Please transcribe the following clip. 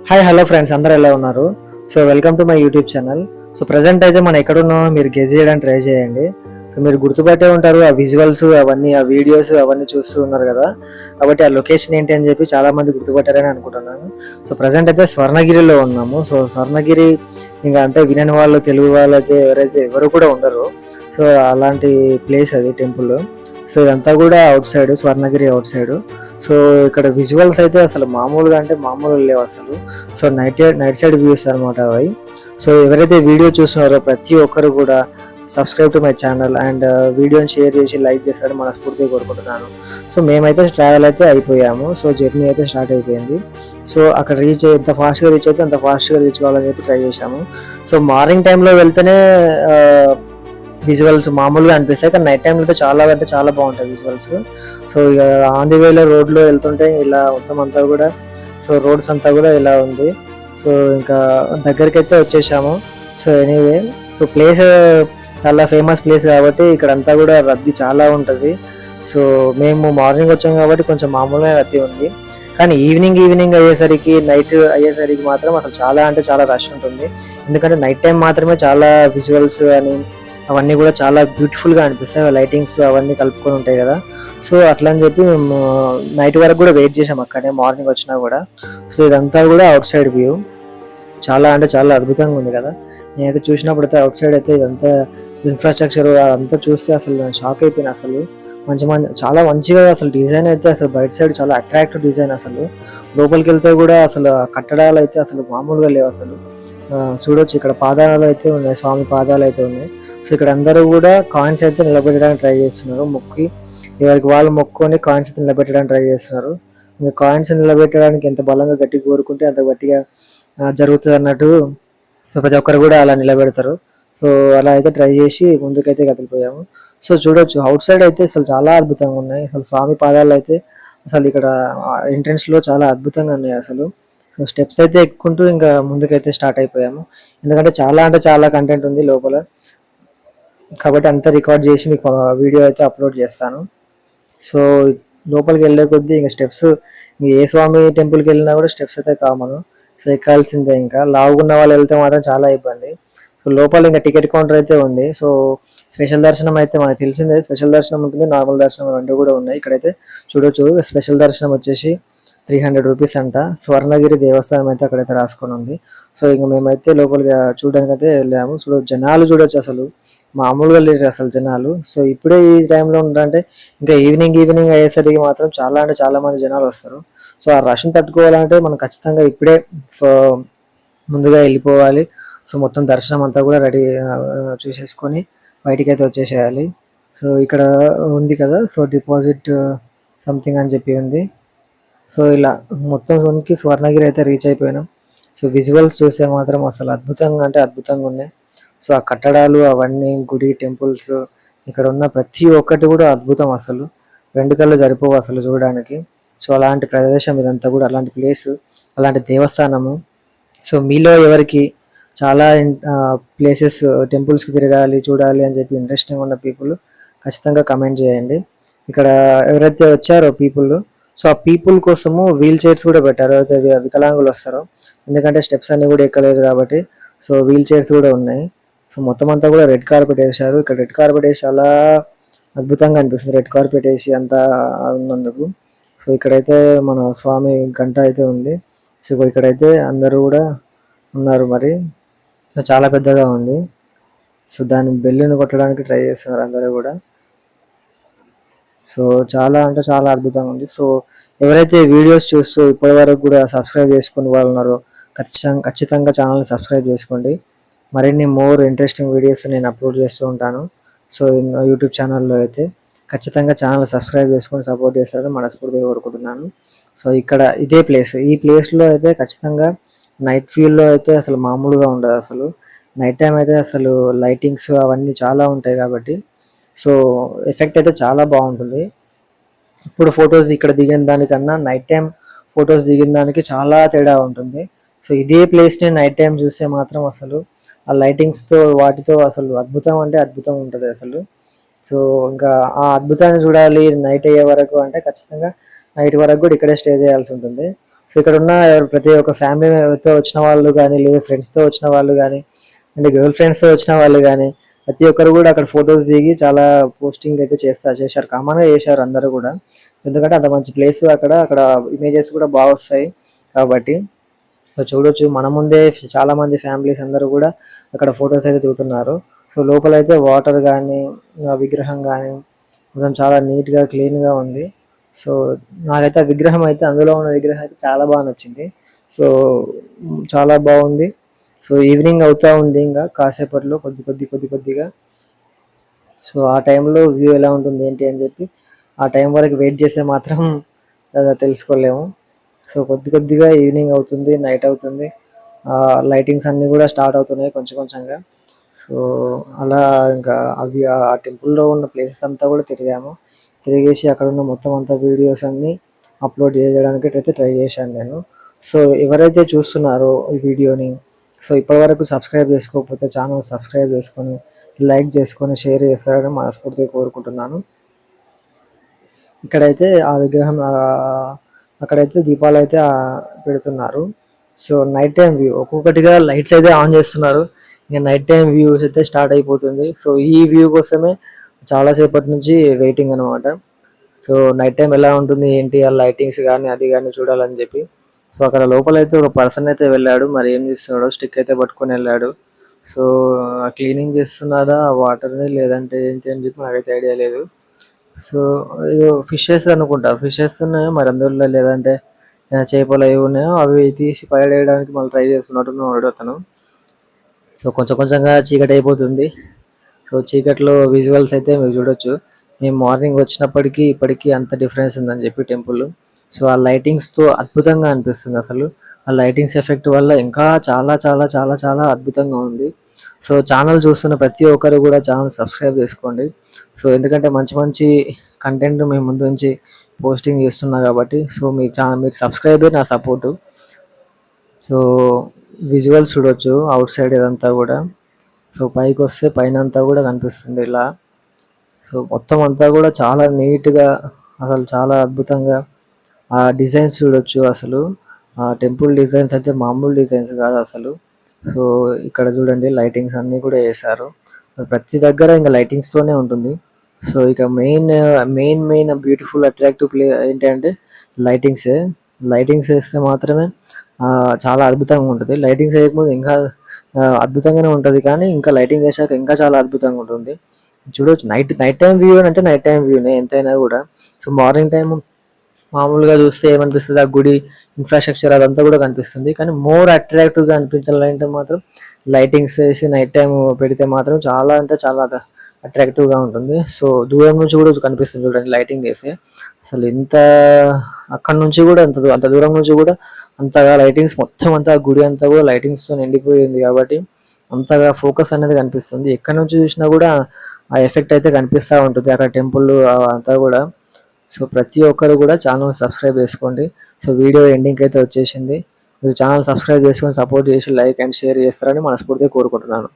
Hi hello friends, అందరూ ఎలా ఉన్నారు? So welcome to my YouTube channel. So present అయితే మనం ఎక్కడున్నామో మీరు గెస్ చేయడానికి ట్రై చేయండి. సో మీరు గుర్తుపట్టే ఉంటారు, ఆ విజువల్స్ అవన్నీ, ఆ వీడియోస్ అవన్నీ చూస్తూ ఉన్నారు కదా. కాబట్టి ఆ లొకేషన్ ఏంటి అని చెప్పి చాలా మంది గుర్తుపట్టారని అనుకుంటున్నాను. సో ప్రజెంట్ అయితే స్వర్ణగిరిలో ఉన్నాము. సో స్వర్ణగిరి ఇంకా అంటే వినని వాళ్ళు, తెలుగు వాళ్ళు అయితే ఎవరు కూడా ఉండరు. సో అలాంటి ప్లేస్ అది, టెంపుల్. సో ఇదంతా కూడా out side, Swarnagiri out side. So ఇక్కడ విజువల్స్ అయితే అసలు మామూలుగా అంటే మామూలు లేవు అసలు. సో నైట్ సైడ్ వ్యూస్ అనమాట అవి. సో ఎవరైతే వీడియో చూస్తున్నారో ప్రతి ఒక్కరు కూడా subscribe to my channel and వీడియోని షేర్ చేసి లైక్ చేస్తారని మనస్ఫూర్తిగా కోరుకుంటున్నాను. సో మేమైతే ట్రావెల్ అయితే అయిపోయాము. సో జర్నీ అయితే స్టార్ట్ అయిపోయింది. సో అక్కడ ఎంత ఫాస్ట్గా రీచ్ అయితే అంత ఫాస్ట్గా రీచ్ కావాలని చెప్పి ట్రై చేశాము. సో మార్నింగ్ టైంలో వెళ్తేనే విజువల్స్ మామూలుగా అనిపిస్తాయి, కానీ నైట్ టైంలో అయితే చాలా అంటే చాలా బాగుంటాయి విజువల్స్. సో ఇక ఆన్ ది వేలో రోడ్లో వెళ్తుంటే ఇలా మొత్తం అంతా కూడా, సో రోడ్స్ అంతా కూడా ఇలా ఉంది. సో ఇంకా దగ్గరికి అయితే వచ్చేసాము. సో ఎనీవే, సో ప్లేస్ చాలా ఫేమస్ ప్లేస్ కాబట్టి ఇక్కడ అంతా కూడా రద్దీ చాలా ఉంటుంది. సో మేము మార్నింగ్ వచ్చాము కాబట్టి కొంచెం మామూలుగా రద్దీ ఉంది, కానీ ఈవినింగ్ అయ్యేసరికి, నైట్ అయ్యేసరికి మాత్రం అసలు చాలా అంటే చాలా రష్ ఉంటుంది. ఎందుకంటే నైట్ టైం మాత్రమే చాలా విజువల్స్ అని అవన్నీ కూడా చాలా బ్యూటిఫుల్గా అనిపిస్తాయి. లైటింగ్స్ అవన్నీ కలుపుకొని ఉంటాయి కదా. సో అట్లా అని చెప్పి మేము నైట్ వరకు కూడా వెయిట్ చేసాం అక్కడే, మార్నింగ్ వచ్చినా కూడా. సో ఇదంతా కూడా అవుట్ సైడ్ వ్యూ, చాలా అంటే చాలా అద్భుతంగా ఉంది కదా. నేనైతే చూసినప్పుడు అయితే అవుట్ సైడ్ అయితే ఇదంతా ఇన్ఫ్రాస్ట్రక్చర్ అదంతా చూస్తే అసలు నేను షాక్ అయిపోయినా. అసలు చాలా మంచిగా అసలు డిజైన్ అయితే, అసలు బయట సైడ్ చాలా అట్రాక్టివ్ డిజైన్. అసలు లోపలికి వెళ్తే కూడా అసలు కట్టడాలు అయితే అసలు మామూలుగా లేవు అసలు. చూడొచ్చు, ఇక్కడ పాదాలు అయితే ఉన్నాయి, స్వామి పాదాలు అయితే ఉన్నాయి. సో ఇక్కడ అందరూ కూడా కాయిన్స్ అయితే నిలబెట్టడానికి ట్రై చేస్తున్నారు. మొక్కి ఎవరికి వాళ్ళు మొక్కుకొని కాయిన్స్ అయితే నిలబెట్టడానికి ట్రై చేస్తున్నారు. ఇంకా కాయిన్స్ నిలబెట్టడానికి ఎంత బలంగా గట్టి కోరుకుంటే అంత గట్టిగా జరుగుతుంది అన్నట్టు. సో ప్రతి ఒక్కరు కూడా అలా నిలబెడతారు. సో అలా అయితే ట్రై చేసి ముందుకైతే కదిలిపోయాము. సో చూడొచ్చు, అవుట్ సైడ్ అయితే అసలు చాలా అద్భుతంగా ఉన్నాయి. అసలు స్వామి పాదాలు అయితే అసలు ఇక్కడ ఎంట్రన్స్ లో చాలా అద్భుతంగా ఉన్నాయి అసలు. సో స్టెప్స్ అయితే ఎక్కుంటూ ఇంకా ముందుకైతే స్టార్ట్ అయిపోయాము. ఎందుకంటే చాలా అంటే చాలా కంటెంట్ ఉంది లోపల, కాబట్టి అంతా రికార్డ్ చేసి మీకు వీడియో అయితే అప్లోడ్ చేస్తాను. సో లోపలికి వెళ్ళే కొద్దీ ఇంకా స్టెప్స్, ఏ స్వామి టెంపుల్కి వెళ్ళినా కూడా స్టెప్స్ అయితే కామన్. సో ఎక్కాల్సిందే. ఇంకా లావుగున్న వాళ్ళు వెళ్తే మాత్రం చాలా ఇబ్బంది. సో లోపల ఇంకా టికెట్ కౌంటర్ అయితే ఉంది. సో స్పెషల్ దర్శనం అయితే మనకు తెలిసిందే, స్పెషల్ దర్శనం ఉంటుంది, నార్మల్ దర్శనం రెండు కూడా ఉన్నాయి. ఇక్కడైతే చూడొచ్చు, స్పెషల్ దర్శనం వచ్చేసి 300 రూపీస్ అంట. స్వర్ణగిరి దేవస్థానం అయితే అక్కడైతే రాసుకొని ఉంది. సో ఇంకా మేమైతే లోపలికి చూడడానికి అయితే వెళ్ళాము. జనాలు చూడొచ్చు, అసలు మామూలుగా లేరు అసలు జనాలు. సో ఇప్పుడే ఈ టైంలో ఉంటారంటే ఇంకా ఈవినింగ్ అయ్యేసరికి మాత్రం చాలా అంటే చాలా మంది జనాలు వస్తారు. సో ఆ రష్ని తట్టుకోవాలంటే మనం ఖచ్చితంగా ఇప్పుడే ముందుగా వెళ్ళిపోవాలి. సో మొత్తం దర్శనం అంతా కూడా రెడీ చూసేసుకొని బయటికి అయితే వచ్చేసేయాలి. సో ఇక్కడ ఉంది కదా, సో డిపాజిట్ సంథింగ్ అని చెప్పి ఉంది. సో ఇలా మొత్తం ఉనికి స్వర్ణగిరి అయితే రీచ్ అయిపోయినాం. సో విజువల్స్ చూస్తే మాత్రం అసలు అద్భుతంగా అంటే అద్భుతంగా ఉన్నాయి. సో ఆ కట్టడాలు అవన్నీ, గుడి, టెంపుల్స్, ఇక్కడ ఉన్న ప్రతి ఒక్కటి కూడా అద్భుతం. అసలు రెండు కళ్ళు సరిపోవు అసలు చూడడానికి. సో అలాంటి ప్రదేశం ఇదంతా కూడా, అలాంటి ప్లేస్, అలాంటి దేవస్థానము. సో మీలో ఎవరికి చాలా ప్లేసెస్, టెంపుల్స్కి తిరగాలి, చూడాలి అని చెప్పి ఇంట్రెస్టింగ్ ఉన్న పీపుల్ ఖచ్చితంగా కమెంట్ చేయండి. ఇక్కడ ఎవరైతే వచ్చారో పీపుల్, సో ఆ పీపుల్ కోసము వీల్ చైర్స్ కూడా పెట్టారు, అయితే వికలాంగులు వస్తారో. ఎందుకంటే స్టెప్స్ అన్ని కూడా ఎక్కలేదు కాబట్టి సో వీల్ చైర్స్ కూడా ఉన్నాయి. సో మొత్తం అంతా కూడా రెడ్ కార్పెట్ వేసారు. ఇక్కడ రెడ్ కార్పెట్ వేసి చాలా అద్భుతంగా అనిపిస్తుంది, రెడ్ కార్పెట్ వేసి అంతా ఉన్నందుకు. సో ఇక్కడైతే మన స్వామి గంట అయితే ఉంది. సో ఇక్కడైతే అందరూ కూడా ఉన్నారు. మరి చాలా పెద్దగా ఉంది. సో దాని బెల్లుని కొట్టడానికి ట్రై చేస్తున్నారు అందరూ కూడా. సో చాలా అంటే చాలా అద్భుతంగా ఉంది. సో ఎవరైతే వీడియోస్ చూస్తూ ఇప్పటి వరకు కూడా సబ్స్క్రైబ్ చేసుకుని వాళ్ళు ఉన్నారో ఖచ్చితంగా ఛానల్ని సబ్స్క్రైబ్ చేసుకోండి. మరిన్ని మోర్ ఇంట్రెస్టింగ్ వీడియోస్ నేను అప్లోడ్ చేస్తూ ఉంటాను. సో యూట్యూబ్ ఛానల్లో అయితే ఖచ్చితంగా ఛానల్ సబ్స్క్రైబ్ చేసుకొని సపోర్ట్ చేస్తారని మనస్ఫూర్తిగా కోరుకుంటున్నాను. సో ఇక్కడ ఇదే ప్లేస్, ఈ ప్లేస్లో అయితే ఖచ్చితంగా నైట్ వ్యూలో అయితే అసలు మామూలుగా ఉండదు. అసలు నైట్ టైం అయితే అసలు లైటింగ్స్ అవన్నీ చాలా ఉంటాయి కాబట్టి సో ఎఫెక్ట్ అయితే చాలా బాగుంటుంది. ఇప్పుడు ఫొటోస్ ఇక్కడ దిగిన దానికన్నా నైట్ టైం ఫొటోస్ దిగిన దానికి చాలా తేడా ఉంటుంది. సో ఇదే ప్లేస్ని నైట్ టైం చూస్తే మాత్రం అసలు ఆ లైటింగ్స్తో వాటితో అసలు అద్భుతం అంటే అద్భుతం ఉంటుంది అసలు. సో ఇంకా ఆ అద్భుతాన్ని చూడాలి నైట్ అయ్యే వరకు అంటే ఖచ్చితంగా నైట్ వరకు కూడా ఇక్కడే స్టే చేయాల్సి ఉంటుంది. సో ఇక్కడ ఉన్న ప్రతి ఒక్క ఫ్యామిలీతో వచ్చిన వాళ్ళు కానీ, లేదా ఫ్రెండ్స్తో వచ్చిన వాళ్ళు కానీ, అంటే గర్ల్ ఫ్రెండ్స్తో వచ్చిన వాళ్ళు కానీ, ప్రతి ఒక్కరు కూడా అక్కడ ఫొటోస్ దిగి చాలా పోస్టింగ్ అయితే చేశారు, కామన్గా చేశారు అందరూ కూడా. ఎందుకంటే అంత మంచి ప్లేస్ అక్కడ, అక్కడ ఇమేజెస్ కూడా బాగా వస్తాయి కాబట్టి. సో చూడొచ్చు మన ముందే చాలా మంది ఫ్యామిలీస్ అందరూ కూడా అక్కడ ఫొటోస్ అయితే దిగుతున్నారు. సో లోపలైతే వాటర్ కానీ, విగ్రహం కానీ మొత్తం చాలా నీట్గా క్లీన్గా ఉంది. సో నాకైతే ఆ విగ్రహం అయితే, అందులో ఉన్న విగ్రహం అయితే చాలా బాగా నచ్చింది. సో చాలా బాగుంది. సో ఈవినింగ్ అవుతా ఉంది, ఇంకా కాసేపట్లో కొద్దిగా. సో ఆ టైంలో వ్యూ ఎలా ఉంటుంది ఏంటి అని చెప్పి ఆ టైం వరకు వెయిట్ చేస్తే మాత్రం తెలుసుకోలేము. సో కొద్దిగా ఈవినింగ్ అవుతుంది, నైట్ అవుతుంది. లైటింగ్స్ అన్నీ కూడా స్టార్ట్ అవుతున్నాయి కొంచెంగా. సో అలా ఇంకా అవి ఆ టెంపుల్లో ఉన్న ప్లేసెస్ అంతా కూడా తిరిగేసి అక్కడ ఉన్న మొత్తం అంతా వీడియోస్ అన్నీ అప్లోడ్ చేయడానికి అయితే ట్రై చేశాను నేను. సో ఎవరైతే చూస్తున్నారో ఈ వీడియోని, సో ఇప్పటివరకు సబ్స్క్రైబ్ చేసుకోకపోతే ఛానల్ సబ్స్క్రైబ్ చేసుకొని, లైక్ చేసుకొని, షేర్ చేస్తారని మనస్ఫూర్తిగా కోరుకుంటున్నాను. ఇక్కడైతే ఆ విగ్రహం అక్కడైతే దీపాలు అయితే పెడుతున్నారు. సో నైట్ టైం వ్యూ, ఒక్కొక్కటిగా లైట్స్ అయితే ఆన్ చేస్తున్నారు. ఇక నైట్ టైం వ్యూస్ అయితే స్టార్ట్ అయిపోతుంది. సో ఈ వ్యూ కోసమే చాలాసేపటి నుంచి వెయిటింగ్ అనమాట. సో నైట్ టైం ఎలా ఉంటుంది ఏంటి, ఆ లైటింగ్స్ కానీ అది కానీ చూడాలని చెప్పి. సో అక్కడ లోపలైతే ఒక పర్సన్ అయితే వెళ్ళాడు, మరి ఏం చేస్తున్నాడో, స్టిక్ అయితే పట్టుకొని వెళ్ళాడు. సో క్లీనింగ్ చేస్తున్నారా ఆ వాటర్ని, లేదంటే ఏంటి అని చెప్పి నాకైతే ఐడియా లేదు. సో ఏదో ఫిషెస్ అనుకుంటా, ఫిషెస్ ఉన్నాయో మరి అందులో, లేదంటే చేపలు అవి ఉన్నాయో అవి తీసి పడేయడానికి మళ్ళీ ట్రై చేస్తున్నట్టున్నాడు అతను. సో కొంచెంగా చీకటి అయిపోతుంది. సో చీకట్లో విజువల్స్ అయితే మీరు చూడొచ్చు. మేము మార్నింగ్ వచ్చినప్పటికీ ఇప్పటికీ అంత డిఫరెన్స్ ఉందని చెప్పి టెంపుల్. సో ఆ లైటింగ్స్తో అద్భుతంగా అనిపిస్తుంది అసలు. ఆ లైటింగ్స్ ఎఫెక్ట్ వల్ల ఇంకా చాలా అద్భుతంగా ఉంది. సో ఛానల్ చూస్తున్న ప్రతి ఒక్కరు కూడా ఛానల్ సబ్స్క్రైబ్ చేసుకోండి. సో ఎందుకంటే మంచి కంటెంట్ మేము ముందు నుంచి పోస్టింగ్ చేస్తున్నా కాబట్టి. సో మీరు సబ్స్క్రైబే నా సపోర్టు. సో విజువల్స్ చూడొచ్చు అవుట్ సైడ్ ఇదంతా కూడా. సో పైకి వస్తే పైన అంతా కూడా కనిపిస్తుంది ఇలా. సో మొత్తం అంతా కూడా చాలా నీట్గా, అసలు చాలా అద్భుతంగా ఆ డిజైన్స్ చూడొచ్చు అసలు. ఆ టెంపుల్ డిజైన్స్ అయితే మామూలు డిజైన్స్ కాదు అసలు. సో ఇక్కడ చూడండి లైటింగ్స్ అన్నీ కూడా వేశారు. ప్రతి దగ్గర ఇంకా లైటింగ్స్తోనే ఉంటుంది. సో ఇక మెయిన్ బ్యూటిఫుల్ అట్రాక్టివ్ ప్లే ఏంటంటే లైటింగ్స్ వేస్తే మాత్రమే చాలా అద్భుతంగా ఉంటుంది. లైటింగ్స్ వేయకపోతే ఇంకా అద్భుతంగానే ఉంటుంది, కానీ ఇంకా లైటింగ్ వేసాక ఇంకా చాలా అద్భుతంగా ఉంటుంది. చూడవచ్చు నైట్ టైం వ్యూ అంటే నైట్ టైం వ్యూనే ఎంతైనా కూడా. సో మార్నింగ్ టైం మామూలుగా చూస్తే ఏమనిపిస్తుంది, ఆ గుడి ఇన్ఫ్రాస్ట్రక్చర్ అదంతా కూడా కనిపిస్తుంది. కానీ మోర్ అట్రాక్టివ్గా అనిపించాలంటే మాత్రం లైటింగ్స్ వేసి నైట్ టైం పెడితే మాత్రం చాలా అంటే చాలా అట్రాక్టివ్గా ఉంటుంది. సో దూరం నుంచి కూడా కనిపిస్తుంది చూడండి లైటింగ్ వేస్తే. అసలు అక్కడ నుంచి కూడా అంత దూరం నుంచి కూడా అంతగా లైటింగ్స్, మొత్తం అంతా గుడి అంతా కూడా లైటింగ్స్తో నిండిపోయింది కాబట్టి అంతగా ఫోకస్ అనేది కనిపిస్తుంది. ఎక్కడి నుంచి చూసినా కూడా ఆ ఎఫెక్ట్ అయితే కనిపిస్తూ ఉంటుంది అక్కడ టెంపుల్ అంతా కూడా. సో ప్రతి ఒక్కరు కూడా ఛానల్ సబ్స్క్రైబ్ చేసుకోండి. సో వీడియో ఎండింగ్కి అయితే వచ్చేసింది. మీరు ఛానల్ సబ్స్క్రైబ్ చేసుకొని సపోర్ట్ చేసి లైక్ అండ్ షేర్ చేస్తారని మనస్ఫూర్తిగా కోరుకుంటున్నాను.